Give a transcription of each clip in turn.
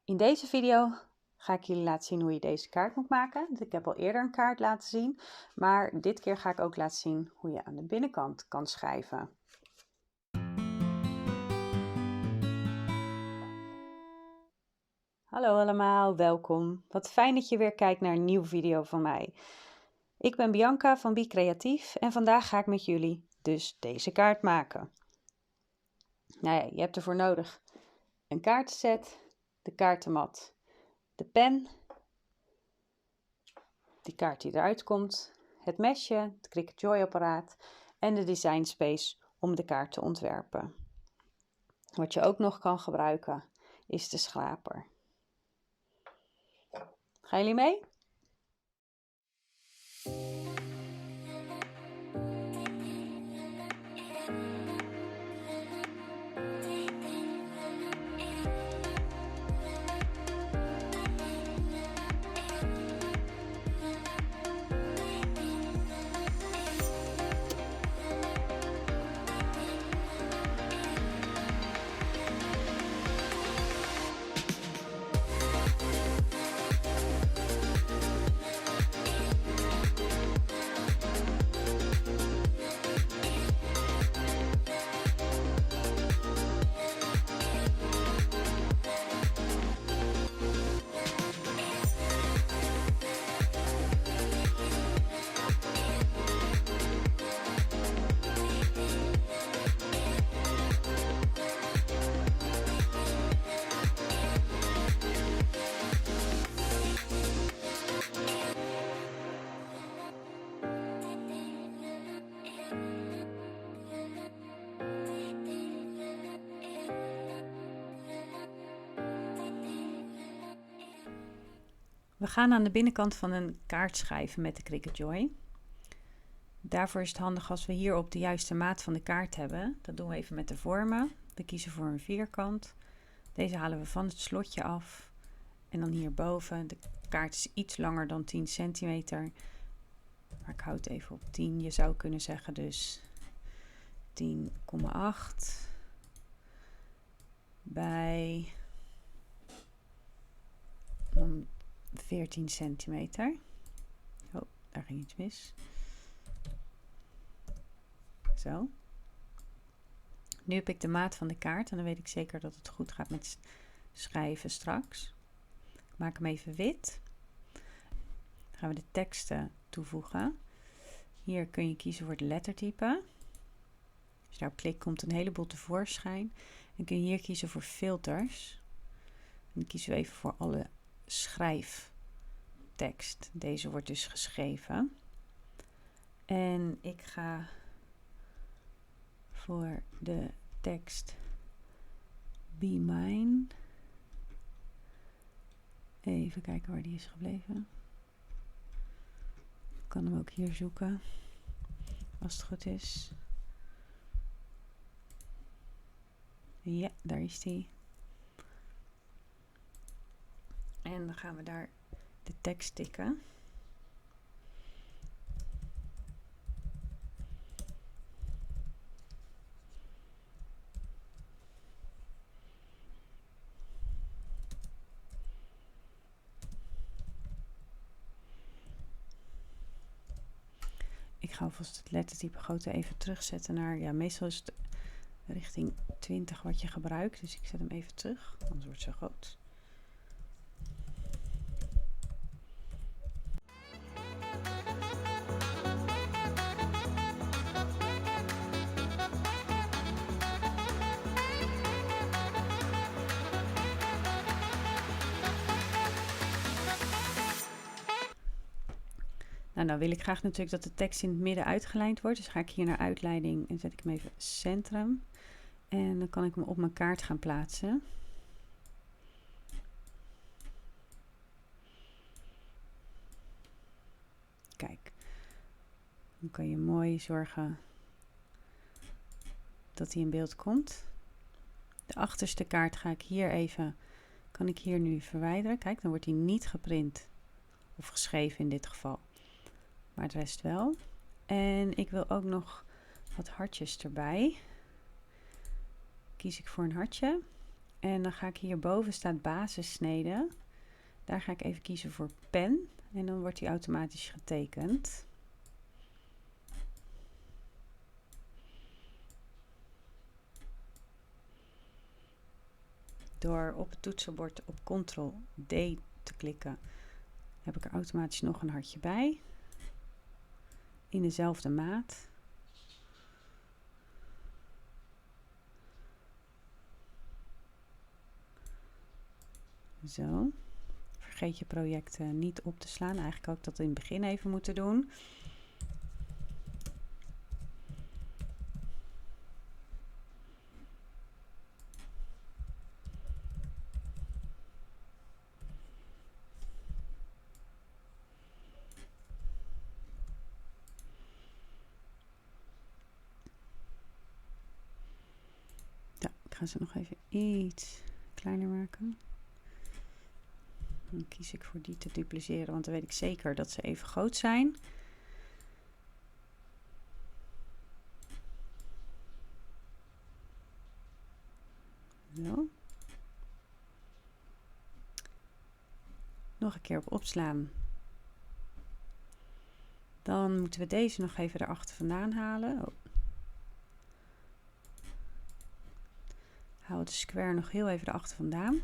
In deze video ga ik jullie laten zien hoe je deze kaart moet maken. Ik heb al eerder een kaart laten zien, maar dit keer ga ik ook laten zien hoe je aan de binnenkant kan schrijven. Hallo allemaal, welkom. Wat fijn dat je weer kijkt naar een nieuwe video van mij. Ik ben Bianca van Be Creatief en vandaag ga ik met jullie dus deze kaart maken. Nou ja, je hebt ervoor nodig een kaartenset, de kaartenmat, de pen, die kaart die eruit komt, het mesje, het Cricut Joy apparaat en de design space om de kaart te ontwerpen. Wat je ook nog kan gebruiken is de schraper. Gaan jullie mee? We gaan aan de binnenkant van een kaart schrijven met de Cricut Joy. Daarvoor is het handig als we hierop de juiste maat van de kaart hebben. Dat doen we even met de vormen. We kiezen voor een vierkant. Deze halen we van het slotje af. En dan hierboven. De kaart is iets langer dan 10 centimeter. Maar ik hou het even op 10. Je zou kunnen zeggen dus 10,8 bij 14 centimeter. Oh, daar ging iets mis. Zo. Nu heb ik de maat van de kaart en dan weet ik zeker dat het goed gaat met schrijven straks. Ik maak hem even wit. Dan gaan we de teksten toevoegen. Hier kun je kiezen voor het lettertype. Als je daarop klikt komt een heleboel tevoorschijn. En kun je hier kiezen voor filters. En dan kiezen we even voor alle schrijftekst. Deze wordt dus geschreven. En ik ga voor de tekst Be Mine. Even kijken waar die is gebleven. Ik kan hem ook hier zoeken. Als het goed is. Ja, daar is die. En dan gaan we daar de tekst tikken. Ik ga alvast het lettertype grootte even terugzetten naar, ja, meestal is het richting 20 wat je gebruikt. Dus ik zet hem even terug, anders wordt het zo groot. Nou, dan wil ik graag natuurlijk dat de tekst in het midden uitgelijnd wordt. Dus ga ik hier naar uitleiding en zet ik hem even centrum. En dan kan ik hem op mijn kaart gaan plaatsen. Kijk, dan kan je mooi zorgen dat hij in beeld komt. De achterste kaart ga ik hier even, kan ik hier nu verwijderen. Kijk, dan wordt hij niet geprint of geschreven in dit geval. Maar de rest wel. En ik wil ook nog wat hartjes erbij. Kies ik voor een hartje. En dan ga ik hierboven staat basissnede. Daar ga ik even kiezen voor pen. En dan wordt die automatisch getekend. Door op het toetsenbord op Ctrl-D te klikken, heb ik er automatisch nog een hartje bij. In dezelfde maat. Zo. Vergeet je projecten niet op te slaan. Eigenlijk had ik dat in het begin even moeten doen. Ja, ik ga ze nog even iets kleiner maken. Dan kies ik voor die te dupliceren, want dan weet ik zeker dat ze even groot zijn. Zo. Nog een keer op opslaan. Dan moeten we deze nog even erachter vandaan halen. Oh. Hou de square nog heel even erachter vandaan.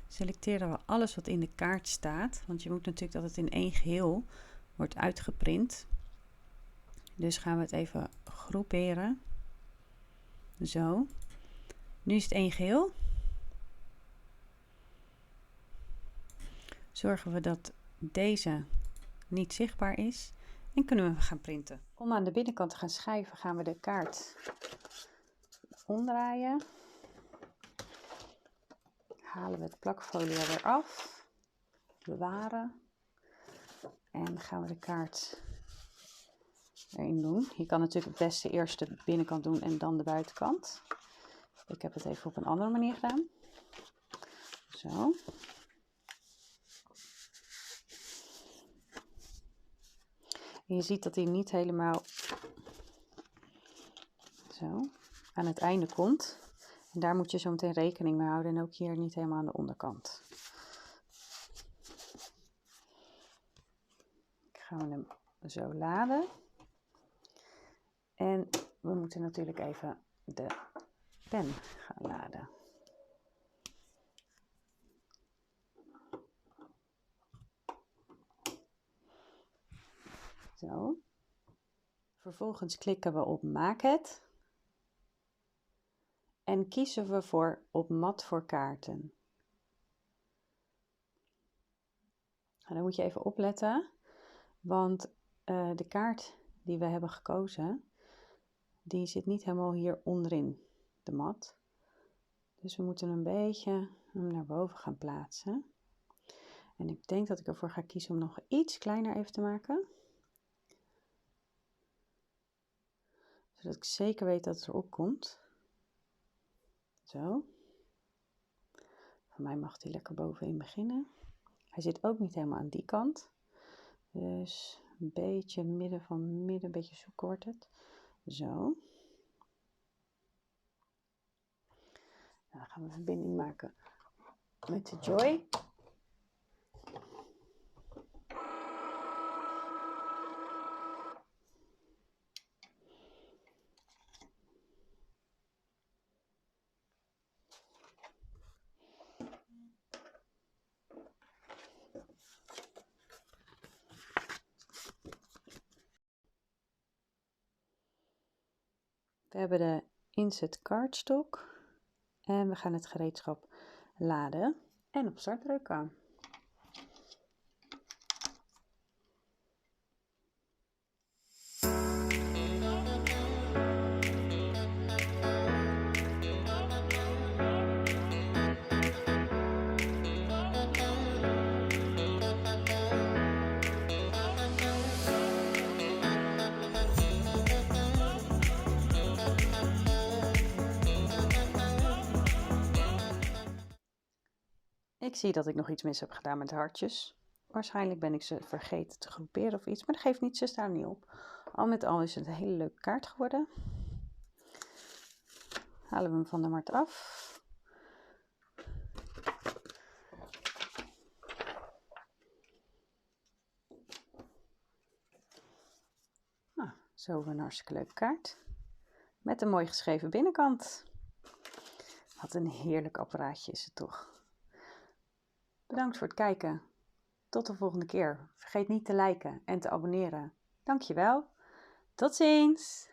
Selecteren we alles wat in de kaart staat. Want je moet natuurlijk dat het in één geheel wordt uitgeprint. Dus gaan we het even groeperen. Zo. Nu is het één geheel. Zorgen we dat deze niet zichtbaar is. En kunnen we gaan printen. Om aan de binnenkant te gaan schrijven gaan we de kaart omdraaien. Halen we het plakfolie weer af. Bewaren. En gaan we de kaart erin doen. Je kan natuurlijk het beste eerst de binnenkant doen en dan de buitenkant. Ik heb het even op een andere manier gedaan. Zo. En je ziet dat hij niet helemaal zo aan het einde komt. En daar moet je zo meteen rekening mee houden. En ook hier niet helemaal aan de onderkant. Gaan we hem zo laden. En we moeten natuurlijk even de pen gaan laden. Zo. Vervolgens klikken we op Maak het. En kiezen we voor op mat voor kaarten. En dan moet je even opletten, want de kaart die we hebben gekozen, die zit niet helemaal hier onderin de mat. Dus we moeten een beetje hem naar boven gaan plaatsen. En ik denk dat ik ervoor ga kiezen om nog iets kleiner even te maken. Zodat ik zeker weet dat het erop komt. Zo. Voor mij mag hij lekker bovenin beginnen. Hij zit ook niet helemaal aan die kant. Dus een beetje midden van midden, een beetje zoek wordt het. Zo. Dan gaan we een verbinding maken met de Joy. We hebben de Insert Cardstock en we gaan het gereedschap laden en op start drukken. Ik zie dat ik nog iets mis heb gedaan met de hartjes. Waarschijnlijk ben ik ze vergeten te groeperen of iets, maar dat geeft niet, ze staan niet op. Al met al is het een hele leuke kaart geworden. Halen we hem van de markt af. Zo een hartstikke leuke kaart. Met een mooi geschreven binnenkant. Wat een heerlijk apparaatje is het toch. Bedankt voor het kijken. Tot de volgende keer. Vergeet niet te liken en te abonneren. Dankjewel. Tot ziens!